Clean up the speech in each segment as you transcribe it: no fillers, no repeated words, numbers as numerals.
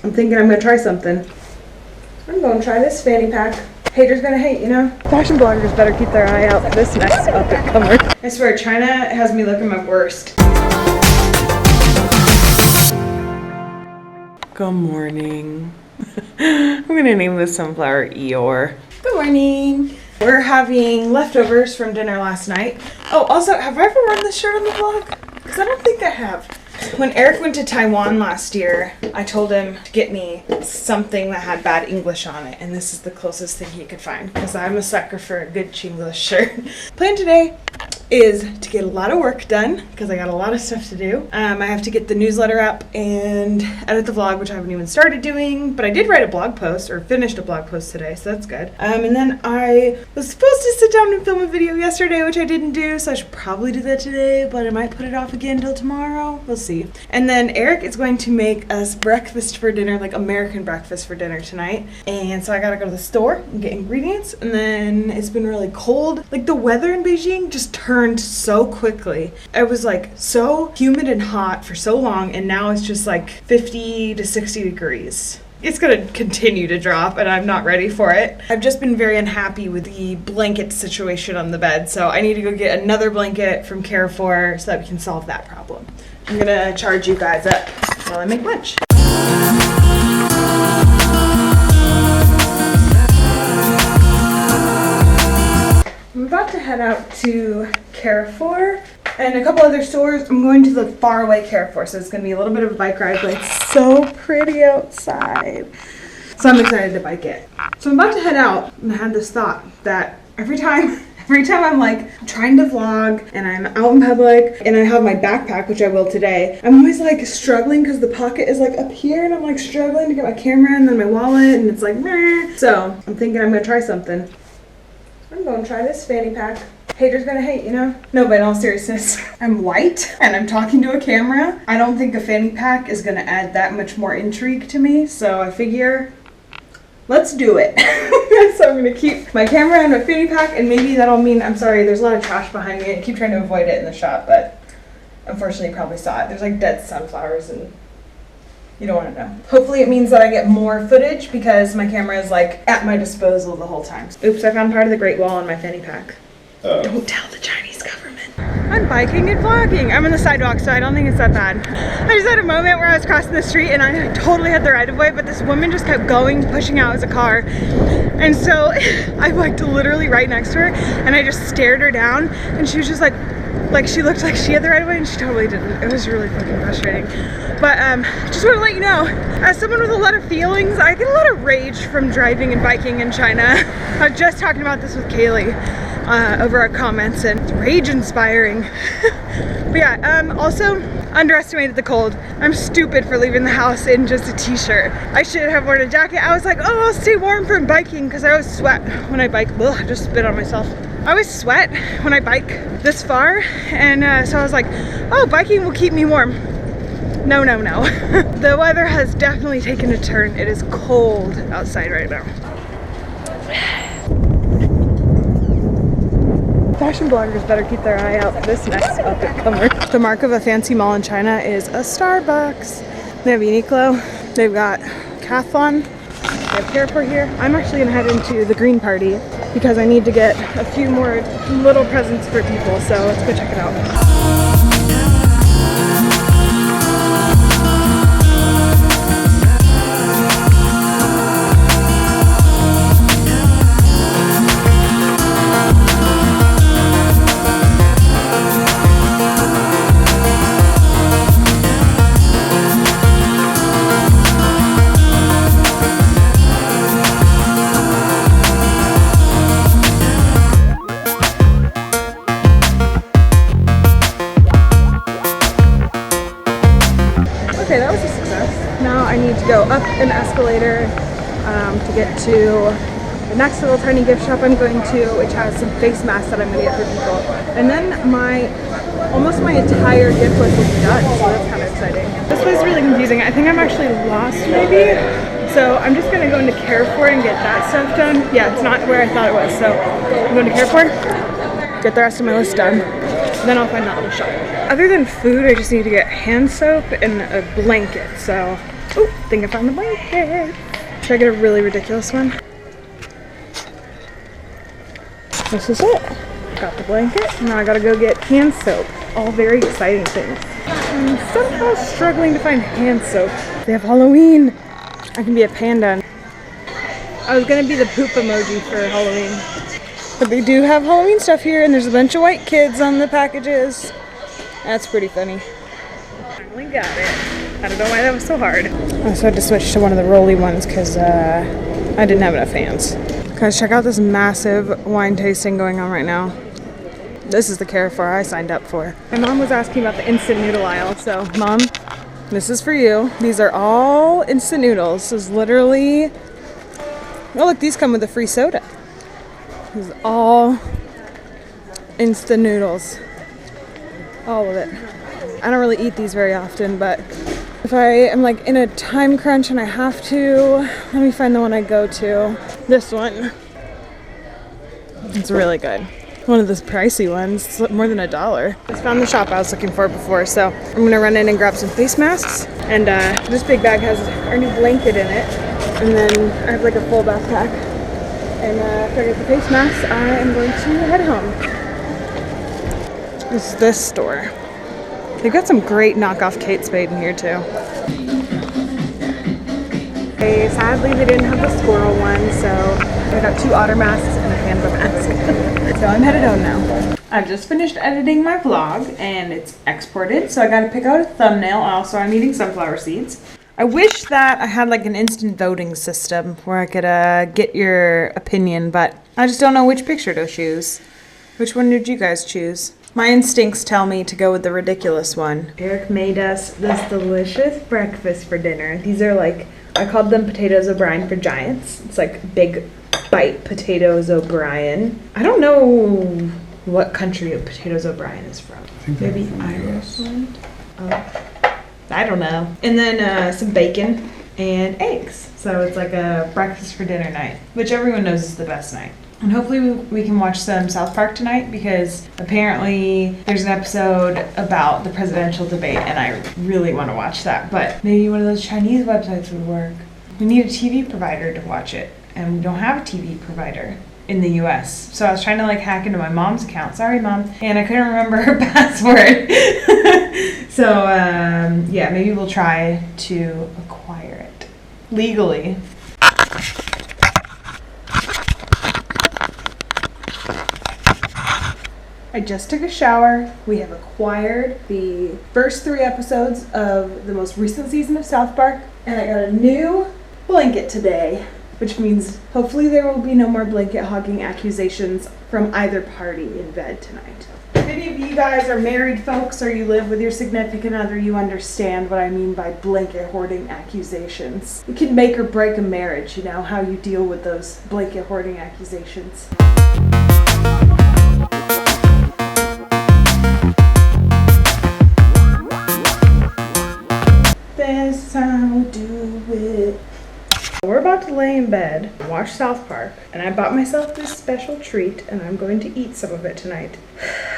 I'm thinking I'm gonna try something. I'm gonna try this fanny pack. Haters gonna hate, you know? Fashion bloggers better keep their eye out for this next up-and-comer. I swear, China has me looking my worst. Good morning. I'm gonna name this sunflower Eeyore. Good morning. We're having leftovers from dinner last night. Oh, also, have I ever worn this shirt on the vlog? Because I don't think I have. When Eric went to Taiwan last year, I told him to get me something that had bad English on it, and this is the closest thing he could find, because I'm a sucker for a good Chinglish shirt. Plan today is to get a lot of work done, because I got a lot of stuff to do. I have to get the newsletter up and edit the vlog, which I haven't even started doing, but I did write a blog post, or finished a blog post today, so that's good. And then I was supposed to sit down and film a video yesterday, which I didn't do, so I should probably do that today, but I might put it off again till tomorrow. We'll see. And then Eric is going to make us breakfast for dinner, like American breakfast for dinner tonight. And so I gotta go to the store and get ingredients. And then it's been really cold. Like the weather in Beijing just turned so quickly. It was like so humid and hot for so long, and now it's just like 50 to 60 degrees. It's gonna continue to drop, and I'm not ready for it. I've just been very unhappy with the blanket situation on the bed, so I need to go get another blanket from Carrefour so that we can solve that problem. I'm gonna charge you guys up while I make lunch. I'm about to head out to Carrefour and a couple other stores. I'm going to the faraway Carrefour, so it's going to be a little bit of a bike ride, but it's so pretty outside. So I'm excited to bike it. So I'm about to head out, and I had this thought that every time I'm like trying to vlog and I'm out in public and I have my backpack, which I will today, I'm always like struggling because the pocket is like up here and I'm like struggling to get my camera and then my wallet, and it's like meh. So I'm thinking I'm gonna try something. I'm gonna try this fanny pack. Haters gonna hate, you know? No, but in all seriousness, I'm white and I'm talking to a camera. I don't think a fanny pack is gonna add that much more intrigue to me, so I figure let's do it. So I'm gonna keep my camera and my fanny pack, and maybe that'll mean, I'm sorry, there's a lot of trash behind me. I keep trying to avoid it in the shot, but unfortunately you probably saw it. There's like dead sunflowers and you don't want to know. Hopefully it means that I get more footage because my camera is like at my disposal the whole time. Oops, I found part of the Great Wall in my fanny pack. Don't tell the Chinese government. I'm biking and vlogging. I'm on the sidewalk, so I don't think it's that bad. I just had a moment where I was crossing the street and I totally had the right of way, but this woman just kept going, pushing out as a car. And so I biked literally right next to her and I just stared her down, and she was just like she looked like she had the right of way and she totally didn't. It was really fucking frustrating. But just want to let you know, as someone with a lot of feelings, I get a lot of rage from driving and biking in China. I was just talking about this with Kaylee over our comments, and it's rage inspiring. But yeah, also underestimated the cold. I'm stupid for leaving the house in just a t-shirt. I should have worn a jacket. I was like, oh, I'll stay warm from biking, because I always sweat when I bike. Ugh, I just spit on myself. I always sweat when I bike this far, and so I was like, oh, biking will keep me warm. No, no, no. The weather has definitely taken a turn. It is cold outside right now. Fashion bloggers better keep their eye out for this next up-and-comer. The mark of a fancy mall in China is a Starbucks. They have Uniqlo. They've got Carrefour. They have Carrefour here. I'm actually gonna head into the green party because I need to get a few more little presents for people, so let's go check it out. Okay, that was a success. Now I need to go up an escalator to get to the next little tiny gift shop I'm going to, which has some face masks that I'm going to get for people. And then almost my entire gift list will be done, so that's kind of exciting. This place is really confusing. I think I'm actually lost maybe. So I'm just going to go into Carrefour and get that stuff done. Yeah, it's not where I thought it was. So I'm going to Carrefour, get the rest of my list done. Then I'll find that little shop. Other than food, I just need to get hand soap and a blanket. So Oh, I think I found the blanket. Should I get a really ridiculous one? This is it. Got the blanket. Now I gotta go get hand soap. All very exciting things. I'm somehow struggling to find hand soap. They have Halloween. I can be a panda. I was gonna be the poop emoji for Halloween. But they do have Halloween stuff here, and there's a bunch of white kids on the packages. That's pretty funny. Finally got it. I don't know why that was so hard. I also had to switch to one of the rolly ones because I didn't have enough hands. Guys, check out this massive wine tasting going on right now. This is the Carrefour I signed up for. My mom was asking about the instant noodle aisle, so Mom, this is for you. These are all instant noodles. This is literally, oh look, these come with a free soda. This is all instant noodles. All of it. I don't really eat these very often, but if I am like in a time crunch and I have to, let me find the one I go to. This one. It's really good. One of those pricey ones. It's more than $1. I found the shop I was looking for before, so I'm gonna run in and grab some face masks. And this big bag has our new blanket in it. And then I have like a full backpack. And after I get the face masks, I am going to head home. This is this store. They've got some great knockoff Kate Spade in here too. Okay, sadly they didn't have the squirrel one, so I got 2 otter masks and a panda mask. So I'm headed home now. I've just finished editing my vlog and it's exported, so I gotta pick out a thumbnail. Also, I'm eating sunflower seeds. I wish that I had like an instant voting system where I could get your opinion, but I just don't know which picture to choose. Which one did you guys choose? My instincts tell me to go with the ridiculous one. Eric made us this delicious breakfast for dinner. These are like, I called them potatoes O'Brien for giants. It's like big bite potatoes O'Brien. I don't know what country potatoes O'Brien is from. Maybe Ireland? Oh, I don't know. And then some bacon and eggs. So it's like a breakfast for dinner night, which everyone knows is the best night. And hopefully we can watch some South Park tonight because apparently there's an episode about the presidential debate and I really want to watch that. But maybe one of those Chinese websites would work. We need a TV provider to watch it and we don't have a TV provider in the US. So I was trying to like hack into my mom's account. Sorry, Mom. And I couldn't remember her password. So yeah, maybe we'll try to acquire it legally. I just took a shower. We have acquired the first 3 episodes of the most recent season of South Park, and I got a new blanket today, which means hopefully there will be no more blanket hogging accusations from either party in bed tonight. If any of you guys are married folks or you live with your significant other, you understand what I mean by blanket hoarding accusations. It can make or break a marriage, you know, how you deal with those blanket hoarding accusations. This I'll do it. We're about to lay in bed, watch South Park, and I bought myself this special treat and I'm going to eat some of it tonight.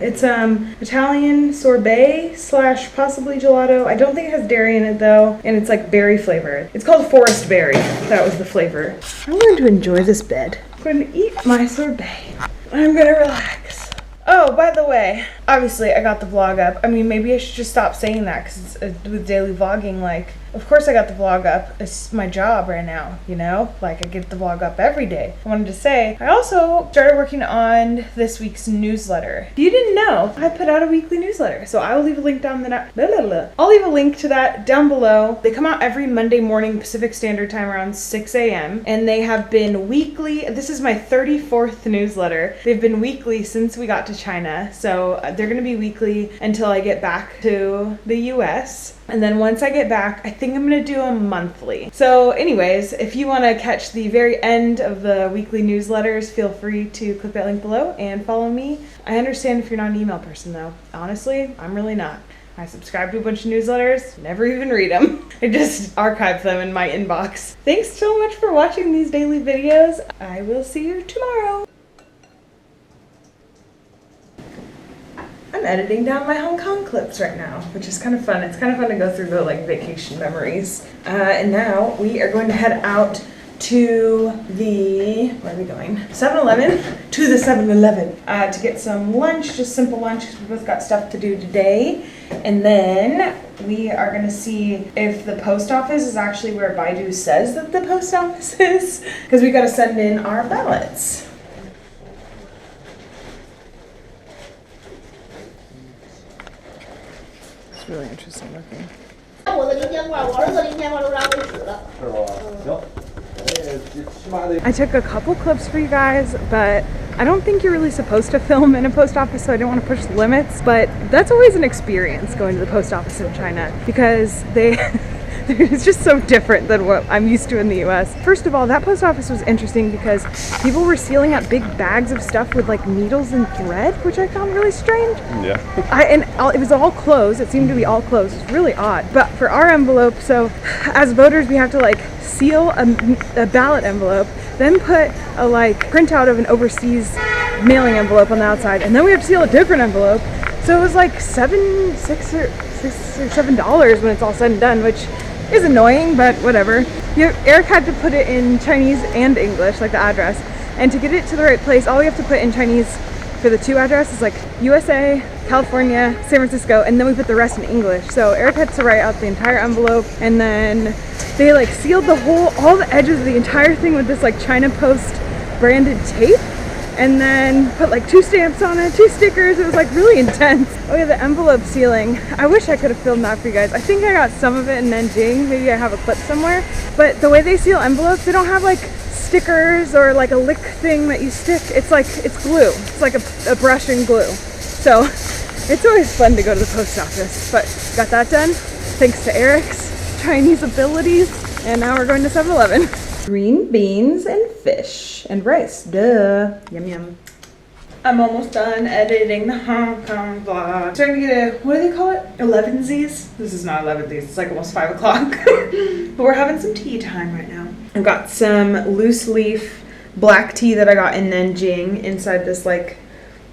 It's Italian sorbet / possibly gelato. I don't think it has dairy in it though, and it's like berry flavored. It's called forest berry. That was the flavor. I'm going to enjoy this bed. I'm going to eat my sorbet. I'm going to relax. Oh, by the way, obviously I got the vlog up. I mean, maybe I should just stop saying that because with daily vlogging, like, of course I got the vlog up. It's my job right now, you know? Like, I get the vlog up every day. I wanted to say, I also started working on this week's newsletter. If you didn't know, I put out a weekly newsletter. So I will leave a link down I'll leave a link to that down below. They come out every Monday morning Pacific Standard Time around 6 a.m. And they have been weekly. This is my 34th newsletter. They've been weekly since we got to China. So they're going to be weekly until I get back to the US. And then once I get back, I think I'm going to do them monthly. So anyways, if you want to catch the very end of the weekly newsletters, feel free to click that link below and follow me. I understand if you're not an email person though. Honestly, I'm really not. I subscribe to a bunch of newsletters, never even read them. I just archive them in my inbox. Thanks so much for watching these daily videos. I will see you tomorrow. I'm editing down my Hong Kong clips right now, which is kind of fun. It's kind of fun to go through the like vacation memories. And now we are going to head out to the, where are we going? 7-Eleven, to the 7-Eleven to get some lunch, just simple lunch because we both got stuff to do today. And then we are going to see if the post office is actually where Baidu says that the post office is, because we got to send in our ballots. It's really interesting looking. I took a couple clips for you guys, but I don't think you're really supposed to film in a post office, so I don't want to push the limits, but that's always an experience going to the post office in China because it's just so different than what I'm used to in the US. First of all, that post office was interesting because people were sealing up big bags of stuff with like needles and thread, which I found really strange. Yeah. It was all closed. It seemed to be all closed. It's really odd. But for our envelope, so as voters, we have to like seal a ballot envelope, then put a like printout of an overseas mailing envelope on the outside, and then we have to seal a different envelope. So it was like $6 or $7 when it's all said and done, which is annoying, but whatever. Eric had to put it in Chinese and English, like the address, and to get it to the right place, all we have to put in Chinese for the two addresses, like USA, California, San Francisco, and then we put the rest in English. So Eric had to write out the entire envelope, and then they like sealed all the edges of the entire thing with this like China Post branded tape, and then put like 2 stamps on it, 2 stickers. It was like really intense. Oh yeah, the envelope sealing. I wish I could have filmed that for you guys. I think I got some of it in Beijing. Maybe I have a clip somewhere. But the way they seal envelopes, they don't have like stickers or like a lick thing that you stick. It's glue. It's like a brush and glue. So it's always fun to go to the post office. But got that done thanks to Eric's Chinese abilities. And now we're going to 7-Eleven. Green beans and fish and rice. Duh. Yum yum. I'm almost done editing the Hong Kong vlog. Starting to get what do they call it? 11sies? This is not 11sies. It's like almost 5 o'clock. But we're having some tea time right now. I've got some loose leaf black tea that I got in Nanjing inside this like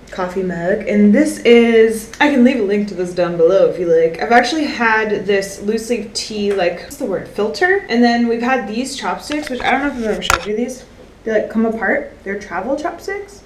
coffee mug, and this is, I can leave a link to this down below if you like. I've actually had this loose leaf tea, like, what's the word, filter, and then we've had these chopsticks, which I don't know if I've ever showed you these. They like come apart. They're travel chopsticks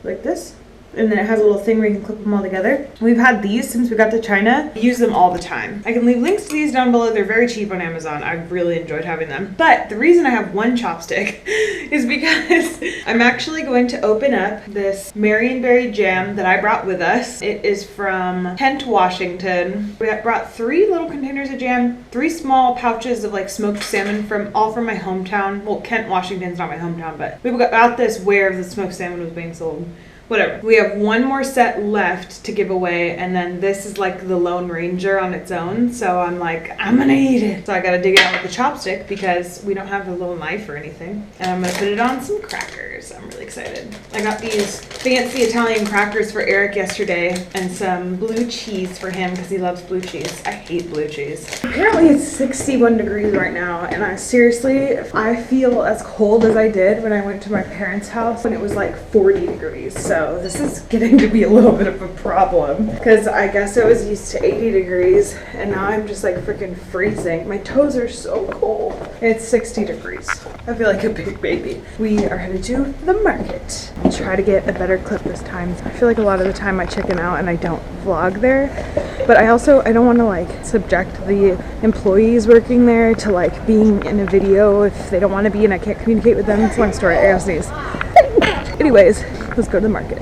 like this, and then it has a little thing where you can clip them all together. We've had these since we got to China. We use them all the time. I can leave links to these down below. They're very cheap on Amazon. I've really enjoyed having them. But the reason I have one chopstick is because I'm actually going to open up this Marionberry jam that I brought with us. It is from Kent, Washington. We brought 3 little containers of jam, 3 small pouches of like smoked salmon from my hometown. Well, Kent, Washington's not my hometown, but we got this where the smoked salmon was being sold. Whatever. We have 1 more set left to give away, and then this is like the Lone Ranger on its own, so I'm like, I'm gonna eat it. So I gotta dig it out with the chopstick because we don't have a little knife or anything. And I'm gonna put it on some crackers. I'm really excited. I got these fancy Italian crackers for Eric yesterday and some blue cheese for him because he loves blue cheese. I hate blue cheese. Apparently it's 61 degrees right now, and I feel as cold as I did when I went to my parents' house when it was like 40 degrees. So this is getting to be a little bit of a problem because I guess I was used to 80 degrees and now I'm just like freaking freezing. My toes are so cold. It's 60 degrees. I feel like a big baby. We are headed to the market. I'll try to get a better clip this time. I feel like a lot of the time I chicken out and I don't vlog there, but I don't want to like subject the employees working there to like being in a video if they don't want to be and I can't communicate with them. It's a long story. I gotta sneeze. Anyways, let's go to the market.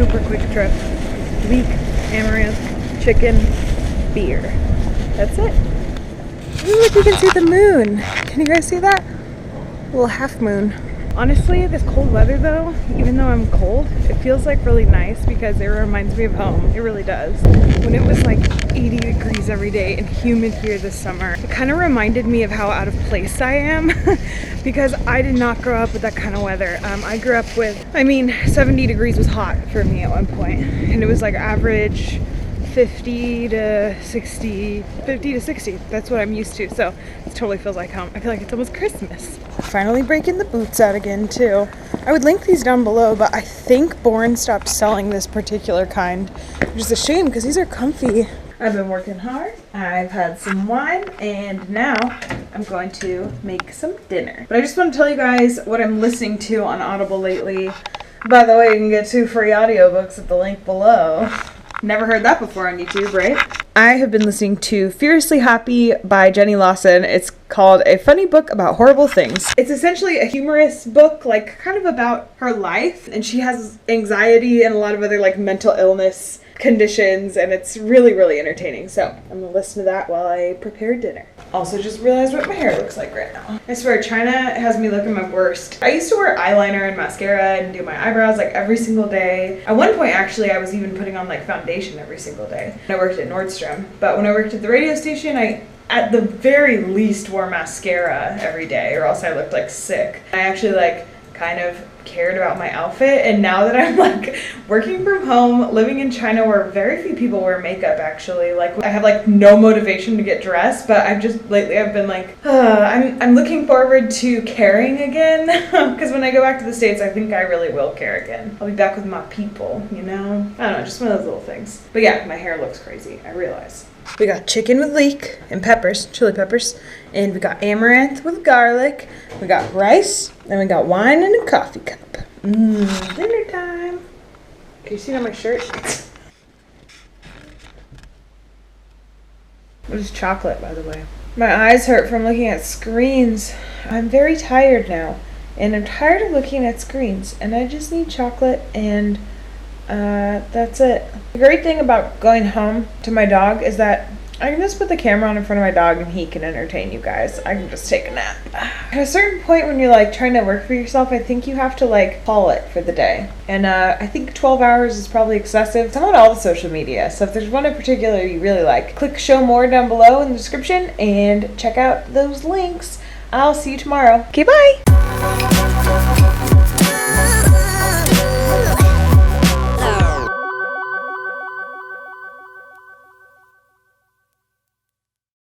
super quick trip. Leek, amaranth, chicken, beer. That's it. Ooh, look, you can see the moon. Can you guys see that? A little half moon. Honestly, this cold weather though, even though I'm cold, it feels like really nice because it reminds me of home. It really does. When it was like 80 degrees every day and humid here this summer, it kind of reminded me of how out of place I am because I did not grow up with that kind of weather. I grew up with, 70 degrees was hot for me at one point, and it was like average 50 to 60. That's what I'm used to. So it totally feels like home. I feel like it's almost Christmas. Finally breaking the boots out again too. I would link these down below, but I think Bourne stopped selling this particular kind, which is a shame because these are comfy. I've been working hard. I've had some wine, and now I'm going to make some dinner. But I just want to tell you guys what I'm listening to on Audible lately. By the way, you can get 2 free audiobooks at the link below. Never heard that before on YouTube, right? I have been listening to Furiously Happy by Jenny Lawson. It's called A Funny Book About Horrible Things. It's essentially a humorous book, like kind of about her life. And she has anxiety and a lot of other like mental illness conditions, and it's really, really entertaining. So I'm gonna listen to that while I prepare dinner. Also just realized what my hair looks like right now. I swear, China has me looking my worst. I used to wear eyeliner and mascara and do my eyebrows like every single day. At one point, actually, I was even putting on like foundation every single day. I worked at Nordstrom, but when I worked at the radio station, I at the very least wore mascara every day, or else I looked like sick. I actually like kind of cared about my outfit, and now that I'm like working from home, living in China where very few people wear makeup actually, like I have like no motivation to get dressed, but I've been like I'm looking forward to caring again because when I go back to the States, I think I really will care again. I'll be back with my people, you know? I don't know, just one of those little things. But yeah, my hair looks crazy, I realize. We got chicken with leek and peppers, chili peppers, and we got amaranth with garlic. We got rice, and we got wine in a coffee cup. Dinner time. Can you see it on my shirt? It was chocolate, by the way. My eyes hurt from looking at screens. I'm very tired now, and I'm tired of looking at screens, and I just need chocolate, and that's it. The great thing about going home to my dog is that I can just put the camera on in front of my dog and he can entertain you guys. I can just take a nap. At a certain point when you're like trying to work for yourself, I think you have to like call it for the day. And I think 12 hours is probably excessive. It's on all the social media. So if there's one in particular you really like, click show more down below in the description and check out those links. I'll see you tomorrow. Okay, bye.